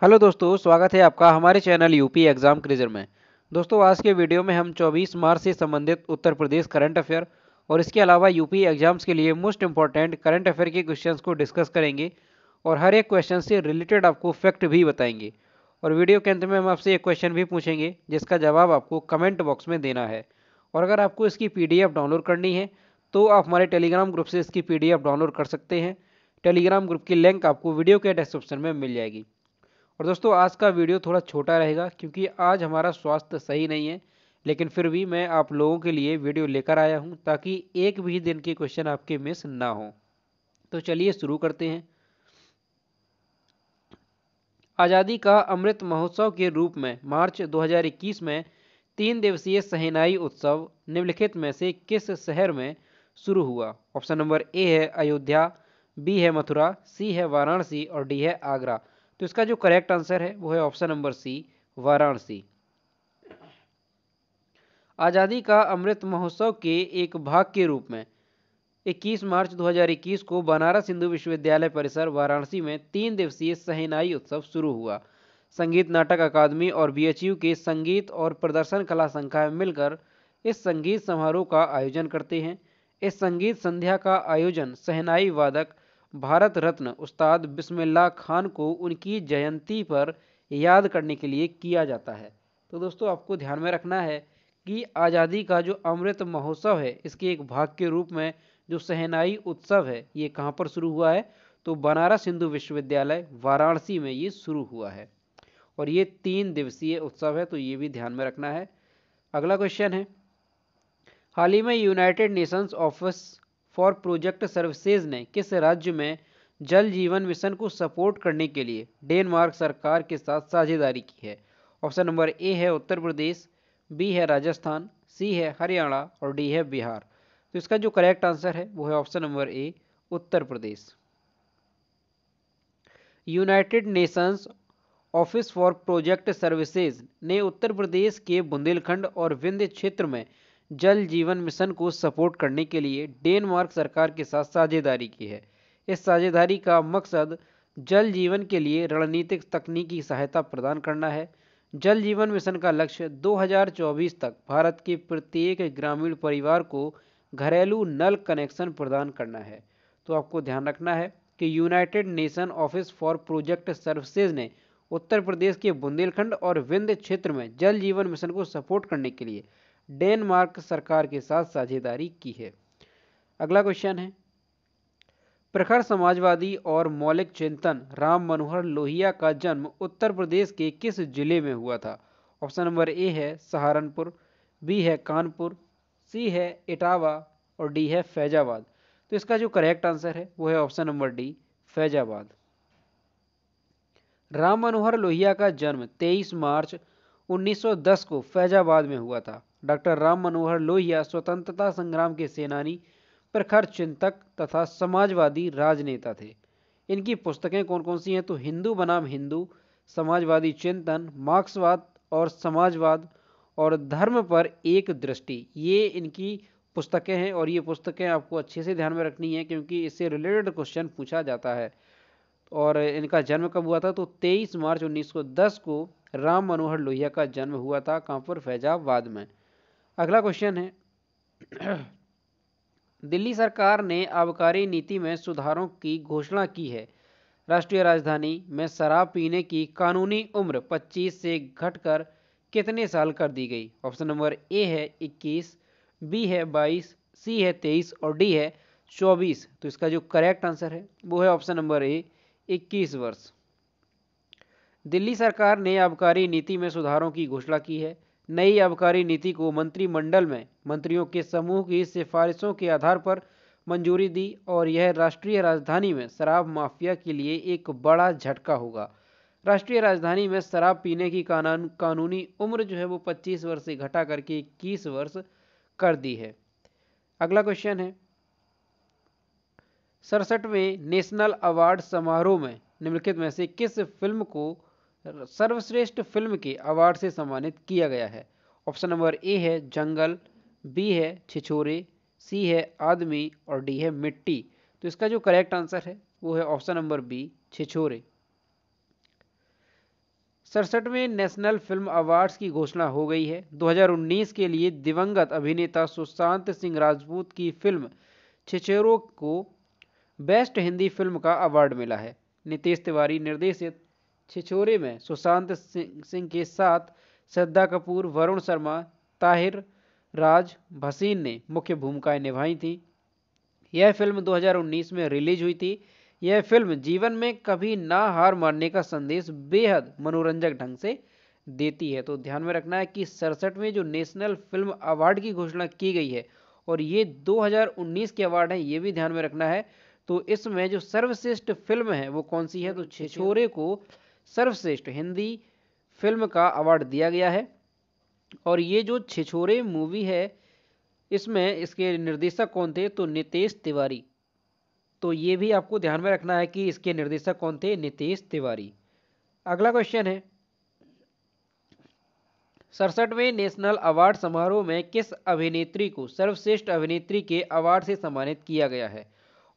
Hello दोस्तों, स्वागत है आपका हमारे चैनल यूपी एग्जाम क्रिजर में। दोस्तों, आज के वीडियो में हम 24 मार्च से संबंधित उत्तर प्रदेश करंट अफेयर और इसके अलावा यूपी एग्जाम्स के लिए मोस्ट इंपॉर्टेंट करंट अफेयर के क्वेश्चंस को डिस्कस करेंगे और हर एक क्वेश्चन से रिलेटेड आपको फैक्ट भी बताएंगे। और वीडियो के अंत में हम आपसे एक क्वेश्चन भी पूछेंगे जिसका जवाब आपको कमेंट बॉक्स में देना है। और अगर आपको इसकी पीडीएफ डाउनलोड करनी है तो आप हमारे टेलीग्राम ग्रुप से इसकी पीडीएफ डाउनलोड कर सकते हैं। टेलीग्राम ग्रुप की लिंक आपको वीडियो के डिस्क्रिप्शन में मिल जाएगी। और दोस्तों, आज का वीडियो थोड़ा छोटा रहेगा क्योंकि आज हमारा स्वास्थ्य सही नहीं है, लेकिन फिर भी मैं आप लोगों के लिए वीडियो लेकर आया हूं ताकि एक भी दिन के क्वेश्चन आपके मिस ना हो। तो चलिए शुरू करते हैं। आज़ादी का अमृत महोत्सव के रूप में मार्च 2021 में 3 दिवसीय शहनाई उत्सव निम्नलिखित में से किस शहर में शुरू हुआ? ऑप्शन नंबर ए है अयोध्या, बी है मथुरा, सी है वाराणसी और डी है आगरा। तो इसका जो करेक्ट आंसर है वो है ऑप्शन नंबर सी, वाराणसी। आज़ादी का अमृत महोत्सव के एक भाग के रूप में 21 मार्च 2021 को बनारस हिंदू विश्वविद्यालय परिसर वाराणसी में 3 दिवसीय शहनाई उत्सव शुरू हुआ। संगीत नाटक अकादमी और बीएचयू के संगीत और प्रदर्शन कला संकाय मिलकर इस संगीत समारोह का आयोजन करते हैं। इस संगीत संध्या का आयोजन शहनाई वादक भारत रत्न उस्ताद बिस्मिल्लाह खान को उनकी जयंती पर याद करने के लिए किया जाता है। तो दोस्तों, आपको ध्यान में रखना है कि आज़ादी का जो अमृत महोत्सव है इसके एक भाग के रूप में जो शहनाई उत्सव है ये कहाँ पर शुरू हुआ है? तो बनारस हिंदू विश्वविद्यालय वाराणसी में ये शुरू हुआ है और ये 3 दिवसीय उत्सव है, तो ये भी ध्यान में रखना है। अगला क्वेश्चन है, हाल ही में United Nations office for project services ने किस राज्य में जल जीवन मिशन को सपोर्ट करने के लिए डेनमार्क सरकार के साथ साझेदारी की है? ऑप्शन नंबर ए है उत्तर प्रदेश, बी है राजस्थान, सी है हरियाणा और डी है बिहार। तो इसका जो करेक्ट आंसर है वो है option number A, Uttar Pradesh. United Nations office for project services ने उत्तर प्रदेश के बुंदेलखंड और विंध्य क्षेत्र में जल जीवन मिशन को सपोर्ट करने के लिए डेनमार्क सरकार के साथ साझेदारी की है। इस साझेदारी का मकसद जल जीवन के लिए रणनीतिक तकनीकी सहायता प्रदान करना है। जल जीवन मिशन का लक्ष्य 2024 तक भारत के प्रत्येक ग्रामीण परिवार को घरेलू नल कनेक्शन प्रदान करना है। तो आपको ध्यान रखना है कि United nation office for project services ने उत्तर प्रदेश के बुंदेलखंड और विंध्य क्षेत्र में जल जीवन मिशन को सपोर्ट करने के लिए डेनमार्क सरकार के साथ साझेदारी की है। अगला क्वेश्चन है, प्रखर समाजवादी और मौलिक चिंतन राम मनोहर लोहिया का जन्म उत्तर प्रदेश के किस जिले में हुआ था? ऑप्शन नंबर ए है सहारनपुर, बी है कानपुर, सी है इटावा और डी है फैजाबाद। तो इसका जो करेक्ट आंसर है वो है option number D, Faizabad. Ram Manohar Lohia का जन्म 23 मार्च 1910 को फैजाबाद में हुआ था। डॉक्टर राम मनोहर लोहिया स्वतंत्रता संग्राम के सेनानी, प्रखर चिंतक तथा समाजवादी राजनेता थे। इनकी पुस्तकें कौन कौन सी हैं? तो हिंदू बनाम हिंदू, समाजवादी चिंतन, मार्क्सवाद और समाजवाद और धर्म पर एक दृष्टि, ये इनकी पुस्तकें हैं। और ये पुस्तकें आपको अच्छे से ध्यान में रखनी है क्योंकि इससे रिलेटेड क्वेश्चन पूछा जाता है। और इनका जन्म कब हुआ था? तो 23 मार्च 1910 को राम मनोहर लोहिया का जन्म हुआ था। कहाँ पर? फैजाबाद में। अगला क्वेश्चन है, दिल्ली सरकार ने आबकारी नीति में सुधारों की घोषणा की है। राष्ट्रीय राजधानी में शराब पीने की कानूनी उम्र 25 से घटकर कितने साल कर दी गई? ऑप्शन नंबर ए है 21, बी है 22, सी है 23 और डी है 24। तो इसका जो करेक्ट आंसर है वो है ऑप्शन नंबर ए, 21 वर्ष। दिल्ली सरकार ने आबकारी नीति में सुधारों की घोषणा की है। नई आबकारी नीति को मंत्रिमंडल में मंत्रियों के समूह की सिफारिशों के आधार पर मंजूरी दी और यह राष्ट्रीय राजधानी में शराब माफिया के लिए एक बड़ा झटका होगा। राष्ट्रीय राजधानी में शराब पीने की कानूनी उम्र जो है वो 25 वर्ष से घटा करके 21 वर्ष कर दी है। अगला क्वेश्चन है, 67वें नेशनल अवार्ड समारोह में निम्नलिखित में से किस फिल्म को सर्वश्रेष्ठ फिल्म के अवार्ड से सम्मानित किया गया है? ऑप्शन नंबर ए है जंगल, बी है छिछोरे, सी है आदमी और डी है मिट्टी। तो इसका जो करेक्ट आंसर है वो है ऑप्शन नंबर बी, छिछोरे। 67वें नेशनल फिल्म अवार्ड्स की घोषणा हो गई है। 2019 के लिए दिवंगत अभिनेता सुशांत सिंह राजपूत की फिल्म छिछोरे को बेस्ट हिंदी फिल्म का अवार्ड मिला है। नितेश तिवारी निर्देशित छिछोरे में सुशांत सिंह के साथ श्रद्धा कपूर, वरुण शर्मा, ताहिर राज भसीन ने मुख्य भूमिकाएं निभाई थी। यह फिल्म 2019 में रिलीज हुई थी। यह फिल्म जीवन में कभी ना हार मानने का संदेश बेहद मनोरंजक ढंग से देती है। तो ध्यान में रखना है कि 67वें जो नेशनल फिल्म अवार्ड की घोषणा की गई है और ये 2019 के अवार्ड हैं, ये भी ध्यान में रखना है। तो इसमें जो सर्वश्रेष्ठ फिल्म है वो कौन सी है, तो छिछोरे को सर्वश्रेष्ठ हिंदी फिल्म का अवार्ड दिया गया है। और ये जो छिछोरे मूवी है इसमें इसके निर्देशक कौन थे, तो नितेश तिवारी। तो ये भी आपको ध्यान में रखना है कि इसके निर्देशक कौन थे, नितेश तिवारी। अगला क्वेश्चन है 67वें नेशनल अवार्ड समारोह में किस अभिनेत्री को सर्वश्रेष्ठ अभिनेत्री के अवार्ड से सम्मानित किया गया है।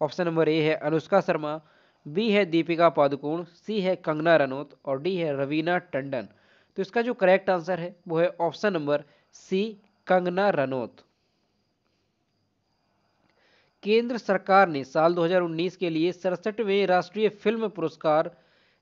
ऑप्शन नंबर ए है अनुष्का शर्मा, बी है दीपिका पादुकोण, सी है कंगना रनौत और डी है रवीना टंडन। तो इसका जो करेक्ट आंसर है वो है option number C, Kangana Ranaut. केंद्र सरकार ने साल 2019 के लिए 67वें राष्ट्रीय फिल्म पुरस्कार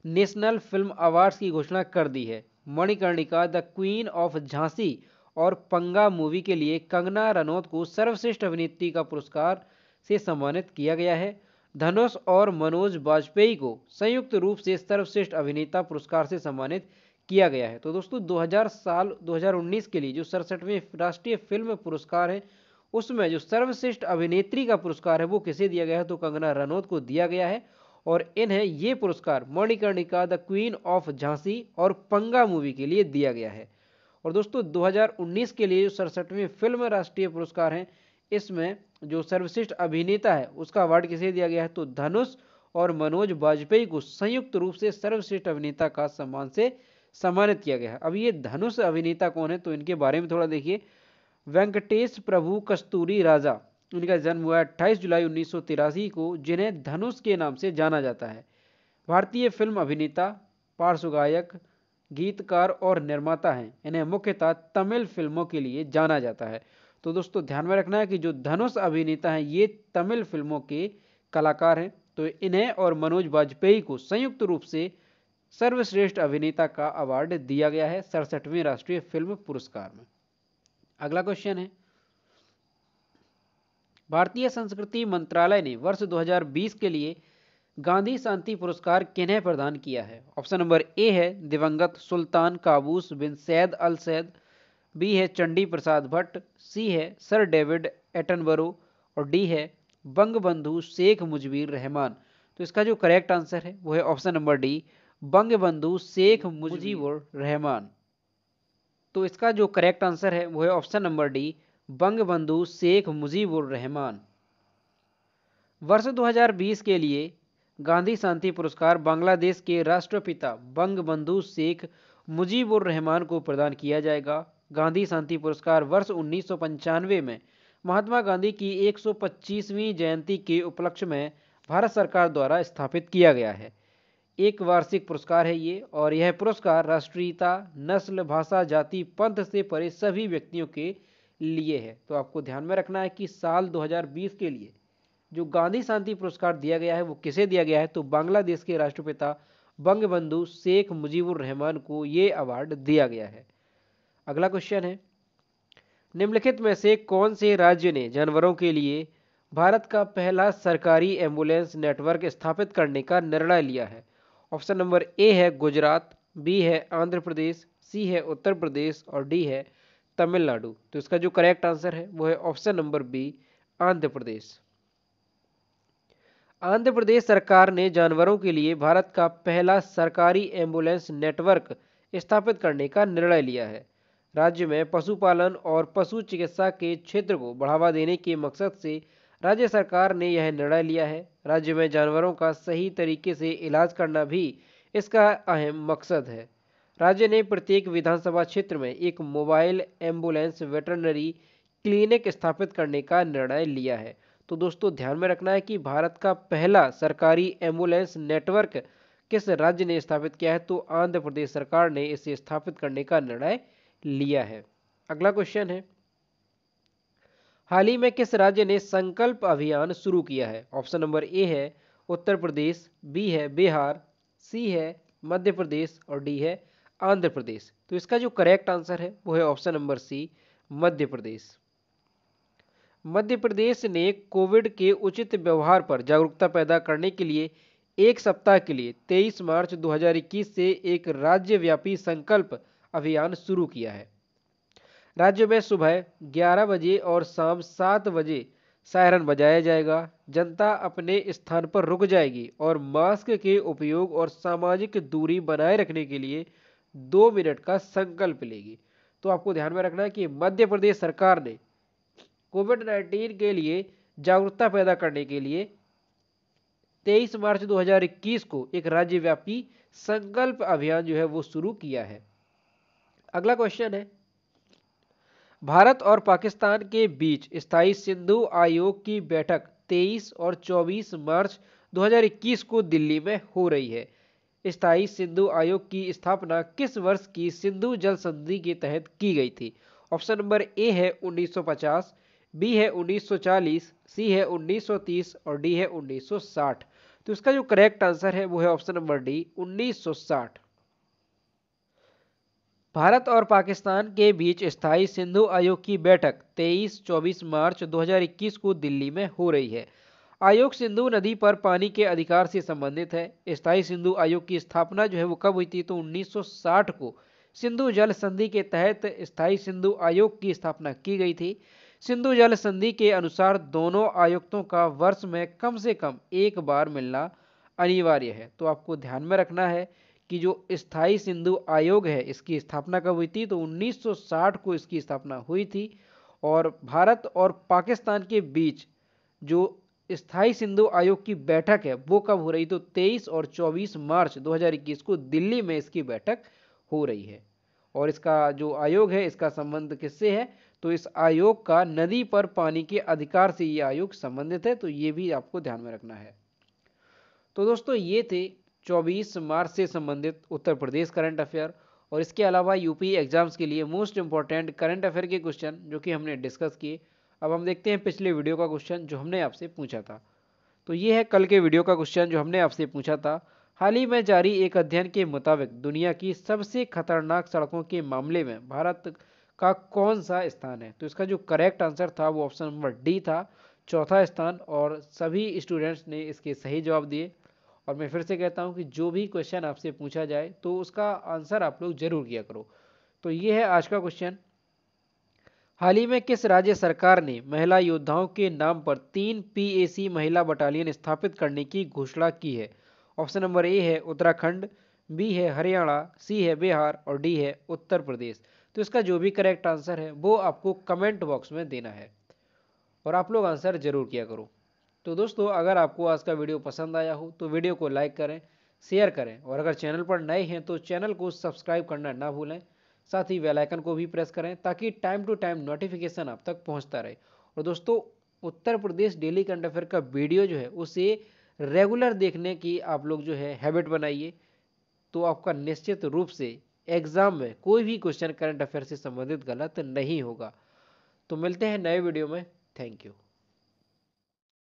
नेशनल फिल्म अवार्ड्स की घोषणा कर दी है। Manikarnika, the queen of Jhansi और पंगा मूवी के लिए कंगना रनौत को सर्वश्रेष्ठ अभिनेत्री का पुरस्कार से सम्मानित किया गया है। धनुष और मनोज बाजपेयी को संयुक्त रूप से सर्वश्रेष्ठ अभिनेता पुरस्कार से सम्मानित किया गया है। तो दोस्तों 2019 के लिए जो 67वें राष्ट्रीय फिल्म पुरस्कार है उसमें जो सर्वश्रेष्ठ अभिनेत्री का पुरस्कार है वो किसे दिया गया है, तो कंगना रनौत को दिया गया है। और इन्हें ये पुरस्कार Manikarnika, the queen of Jhansi और पंगा मूवी के लिए दिया गया है। और दोस्तों 2019 के लिए जो 67वें फिल्म राष्ट्रीय पुरस्कार हैं इसमें जो सर्वश्रेष्ठ अभिनेता है उसका अवार्ड किसे दिया गया है, तो धनुष और मनोज बाजपेयी को संयुक्त रूप से सर्वश्रेष्ठ अभिनेता का सम्मान से सम्मानित किया गया है। अब ये धनुष अभिनेता कौन है, तो इनके बारे में थोड़ा देखिए। वेंकटेश प्रभु कस्तूरी राजा, इनका जन्म हुआ 28 जुलाई 1983 को, जिन्हें धनुष के नाम से जाना जाता है। भारतीय फिल्म अभिनेता, पार्श्व गायक, गीतकार और निर्माता हैं। इन्हें मुख्यतः तमिल फिल्मों के लिए जाना जाता है। तो दोस्तों ध्यान में रखना है कि जो धनुष अभिनेता हैं ये तमिल फिल्मों के कलाकार हैं। तो इन्हें और मनोज बाजपेयी को संयुक्त रूप से सर्वश्रेष्ठ अभिनेता का अवार्ड दिया गया है 67वें राष्ट्रीय फिल्म पुरस्कार में। अगला क्वेश्चन है भारतीय संस्कृति मंत्रालय ने वर्ष 2020 के लिए गांधी शांति पुरस्कार किन्हें प्रदान किया है। ऑप्शन नंबर ए है दिवंगत सुल्तान काबूस बिन सैद अल सैद, बी है चंडी प्रसाद भट्ट, सी है सर डेविड एटनबरो और डी है बंगबंधु शेख मुजीबुर रहमान। तो इसका जो करेक्ट आंसर है वो है option number D, Bangabandhu Sheikh Mujibur Rahman. तो इसका जो करेक्ट आंसर है वो है option number D, Bangabandhu Sheikh Mujibur Rahman. वर्ष 2020 के लिए गांधी शांति पुरस्कार बांग्लादेश के राष्ट्रपिता बंगबंधु शेख मुजीबुर रहमान को प्रदान किया जाएगा। गांधी शांति पुरस्कार वर्ष 1995 में महात्मा गांधी की 125वीं जयंती के उपलक्ष्य में भारत सरकार द्वारा स्थापित किया गया है। एक वार्षिक पुरस्कार है ये, और यह पुरस्कार राष्ट्रीयता, नस्ल, भाषा, जाति, पंथ से परे सभी व्यक्तियों के लिए है। तो आपको ध्यान में रखना है कि साल 2020 के लिए जो गांधी शांति पुरस्कार दिया गया है वो किसे दिया गया है, तो बांग्लादेश के राष्ट्रपिता बंगबंधु शेख मुजीबुर रहमान को ये अवार्ड दिया गया है। अगला क्वेश्चन है निम्नलिखित में से कौन से राज्य ने जानवरों के लिए भारत का पहला सरकारी एम्बुलेंस नेटवर्क स्थापित करने का निर्णय लिया है। ऑप्शन नंबर ए है गुजरात, बी है आंध्र प्रदेश, सी है उत्तर प्रदेश और डी है तमिलनाडु। तो इसका जो करेक्ट आंसर है वो है option number B, Andhra Pradesh. Andhra Pradesh सरकार ने जानवरों के लिए भारत का पहला सरकारी एम्बुलेंस नेटवर्क स्थापित करने का निर्णय लिया है। राज्य में पशुपालन और पशु चिकित्सा के क्षेत्र को बढ़ावा देने के मकसद से राज्य सरकार ने यह निर्णय लिया है। राज्य में जानवरों का सही तरीके से इलाज करना भी इसका अहम मकसद है। राज्य ने प्रत्येक विधानसभा क्षेत्र में एक मोबाइल एम्बुलेंस वेटरनरी क्लिनिक स्थापित करने का निर्णय लिया है। तो दोस्तों ध्यान में रखना है कि भारत का पहला सरकारी एम्बुलेंस नेटवर्क किस राज्य ने स्थापित किया है? तो आंध्र प्रदेश सरकार ने इसे स्थापित करने का निर्णय लिया है। अगला क्वेश्चन है, हाल ही में किस राज्य ने संकल्प अभियान शुरू किया है? ऑप्शन नंबर ए है उत्तर प्रदेश, बी है बिहार, सी है मध्य प्रदेश और डी है आंध्र प्रदेश। तो इसका जो करेक्ट आंसर है वो है ऑप्शन नंबर सी, मध्य प्रदेश। मध्य प्रदेश ने कोविड के उचित व्यवहार पर जागरूकता पैदा करने के लिए एक सप्ताह के लिए 23 मार्च 2021 से एक राज्यव्यापी संकल्प अभियान शुरू किया है। राज्य में सुबह 11 बजे और शाम 7 बजे सायरन बजाया जाएगा। जनता अपने स्थान पर रुक जाएगी और मास्क के उपयोग और सामाजिक दूरी बनाए रखने के लिए 2 मिनट का संकल्प लेगी। तो आपको ध्यान में रखना है कि मध्य प्रदेश सरकार ने कोविड-19 के लिए जागरूकता पैदा करने के लिए 23 मार्च 2021 को एक राज्यव्यापी संकल्प अभियान जो है वो शुरू किया है। अगला क्वेश्चन है, भारत और पाकिस्तान के बीच स्थायी सिंधु आयोग की बैठक 23 और 24 मार्च 2021 को दिल्ली में हो रही है। स्थायी सिंधु आयोग की स्थापना किस वर्ष की सिंधु जल संधि के तहत की गई थी? ऑप्शन नंबर ए है 1950, बी है 1940, सी है 1930 और डी है 1960। तो इसका जो करेक्ट आंसर है वो है ऑप्शन नंबर डी, 1960। भारत और पाकिस्तान के बीच स्थायी सिंधु आयोग की बैठक 23-24 मार्च 2021 को दिल्ली में हो रही है। आयोग सिंधु नदी पर पानी के अधिकार से संबंधित है। स्थायी सिंधु आयोग की स्थापना जो है वो कब हुई थी? तो 1960 को सिंधु जल संधि के तहत स्थायी सिंधु आयोग की स्थापना की गई थी। सिंधु जल संधि के अनुसार दोनों आयुक्तों का वर्ष में कम से कम एक बार मिलना अनिवार्य है। तो आपको ध्यान में रखना है कि जो स्थायी सिंधु आयोग है इसकी स्थापना कब हुई थी? तो 1960 को इसकी स्थापना हुई थी। और भारत और पाकिस्तान के बीच जो स्थायी सिंधु आयोग की बैठक है वो कब हो रही? तो 23 और 24 मार्च 2021 को दिल्ली में इसकी बैठक हो रही है। और इसका जो आयोग है इसका संबंध किससे है? तो इस आयोग का नदी पर पानी के अधिकार से ये आयोग संबंधित है। तो ये भी आपको ध्यान में रखना है। तो दोस्तों ये थे 24 मार्च से संबंधित उत्तर प्रदेश करंट अफेयर और इसके अलावा यूपी एग्जाम्स के लिए मोस्ट इंपॉर्टेंट करंट अफेयर के क्वेश्चन जो कि हमने डिस्कस किए। अब हम देखते हैं पिछले वीडियो का क्वेश्चन जो हमने आपसे पूछा था। तो ये है कल के वीडियो का क्वेश्चन जो हमने आपसे पूछा था, हाल ही में जारी एक अध्ययन के मुताबिक दुनिया की सबसे खतरनाक सड़कों के मामले में भारत का कौन सा स्थान है? तो इसका जो करेक्ट आंसर था वो ऑप्शन नंबर डी था, चौथा स्थान। और सभी स्टूडेंट्स ने इसके सही जवाब दिए। और मैं फिर से कहता हूं कि जो भी क्वेश्चन आपसे पूछा जाए तो उसका आंसर आप लोग जरूर किया करो। तो ये है आज का क्वेश्चन, हाल ही में किस राज्य सरकार ने महिला योद्धाओं के नाम पर 3 पीएसी महिला बटालियन स्थापित करने की घोषणा की है? ऑप्शन नंबर ए है उत्तराखंड, बी है हरियाणा, सी है बिहार और डी है उत्तर प्रदेश। तो इसका जो भी करेक्ट आंसर है वो आपको कमेंट बॉक्स में देना है और आप लोग आंसर जरूर किया करो। तो दोस्तों अगर आपको आज का वीडियो पसंद आया हो तो वीडियो को लाइक करें, शेयर करें और अगर चैनल पर नए हैं तो चैनल को सब्सक्राइब करना ना भूलें। साथ ही बेल आइकन को भी प्रेस करें ताकि टाइम टू टाइम नोटिफिकेशन आप तक पहुंचता रहे। और दोस्तों Uttar Pradesh daily current affair का वीडियो जो है उसे रेगुलर देखने की आप लोग जो है हैबिट बनाइए, तो आपका निश्चित रूप से एग्जाम में कोई भी क्वेश्चन करंट अफेयर से संबंधित गलत नहीं होगा। तो मिलते हैं नए वीडियो में। Thank you.